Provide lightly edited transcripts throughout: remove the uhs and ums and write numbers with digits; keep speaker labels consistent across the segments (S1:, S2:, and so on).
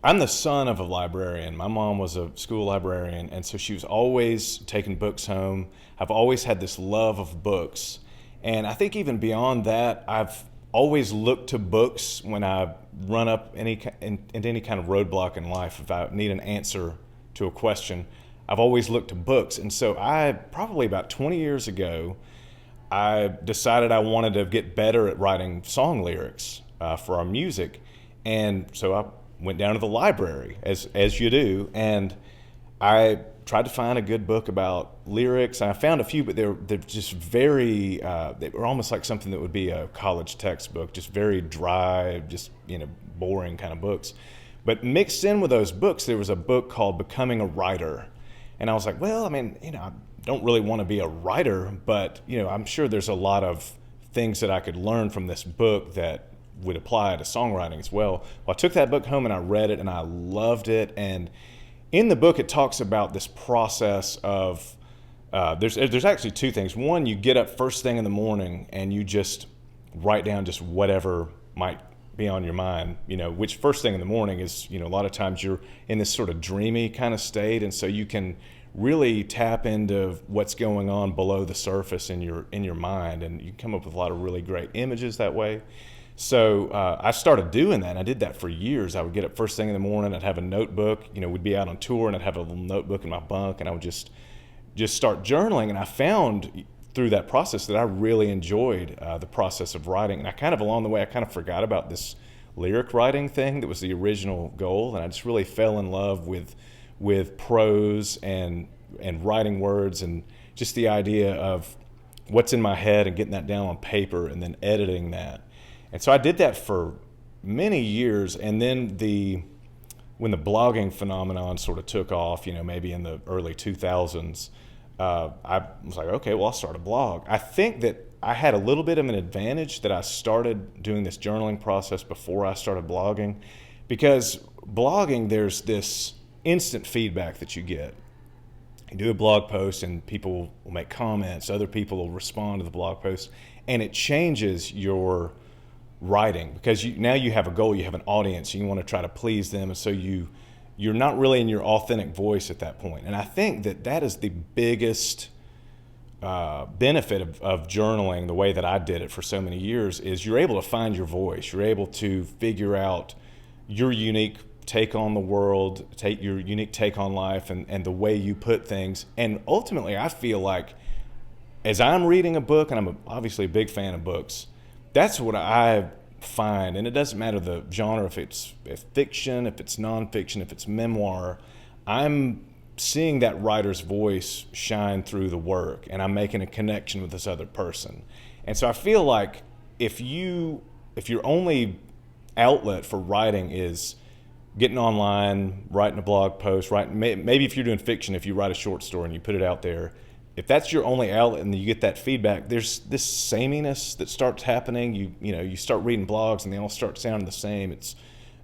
S1: I'm the son of a librarian. My mom was a school librarian, and so she was always taking books home. I've always had this love of books. And I think even beyond that, I've always looked to books when I run up into any kind of roadblock in life. If I need an answer to a question, I've always looked to books. And so I, probably about 20 years ago, I decided I wanted to get better at writing song lyrics for our music. And so I went down to the library, as you do, and I tried to find a good book about lyrics. And I found a few, but they're just very, they were almost like something that would be a college textbook, just very dry, just, boring kind of books. But mixed in with those books, there was a book called Becoming a Writer. And I was like, well, I don't really want to be a writer, but, I'm sure there's a lot of things that I could learn from this book that would apply to songwriting as well. Well, I took that book home and I read it and I loved it. And in the book, it talks about this process of, there's actually two things. One, you get up first thing in the morning and you just write down just whatever might be on your mind, which first thing in the morning is, a lot of times you're in this sort of dreamy kind of state. And so you can really tap into what's going on below the surface in your mind. And you come up with a lot of really great images that way. So I started doing that. And I did that for years. I would get up first thing in the morning. I'd have a notebook. We'd be out on tour, and I'd have a little notebook in my bunk, and I would just start journaling. And I found through that process that I really enjoyed the process of writing. And I kind of, along the way, I kind of forgot about this lyric writing thing that was the original goal. And I just really fell in love with prose and writing words, and just the idea of what's in my head and getting that down on paper and then editing that. And so I did that for many years, and then when the blogging phenomenon sort of took off, maybe in the early 2000s, I was like, okay, well, I'll start a blog. I think that I had a little bit of an advantage that I started doing this journaling process before I started blogging, because blogging, there's this instant feedback that you get. You do a blog post and people will make comments, other people will respond to the blog post, and it changes your writing, because now you have a goal, you have an audience, and you want to try to please them, and so you're not really in your authentic voice at that point. And I think that is the biggest benefit of journaling, the way that I did it for so many years, is you're able to find your voice. You're able to figure out your unique take on the world, take your unique take on life, and the way you put things. And ultimately, I feel like as I'm reading a book, and I'm obviously a big fan of books, that's what I find. And it doesn't matter the genre, if it's fiction, if it's nonfiction, if it's memoir, I'm seeing that writer's voice shine through the work, and I'm making a connection with this other person. And so I feel like if your only outlet for writing is getting online, writing a blog post, maybe if you're doing fiction, if you write a short story and you put it out there, if that's your only outlet and you get that feedback, there's this sameness that starts happening. You start reading blogs and they all start sounding the same. It's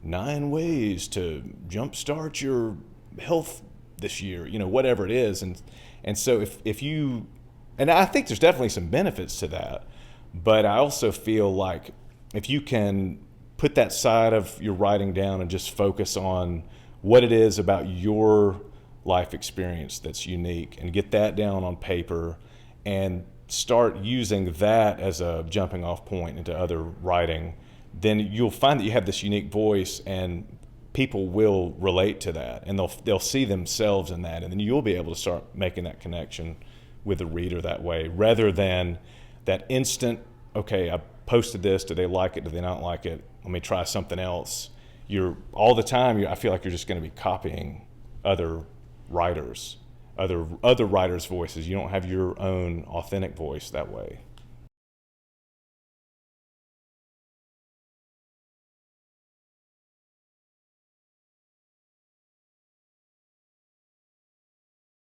S1: 9 ways to jumpstart your health this year, whatever it is. And so if you, and I think there's definitely some benefits to that, but I also feel like if you can put that side of your writing down and just focus on what it is about your life experience that's unique, and get that down on paper and start using that as a jumping off point into other writing, then you'll find that you have this unique voice, and people will relate to that, and they'll see themselves in that, and then you'll be able to start making that connection with the reader that way, rather than that instant, okay, I posted this, do they like it, do they not like it, let me try something else. All the time, I feel like you're just going to be copying other writers, other writers' voices. You don't have your own authentic voice that way.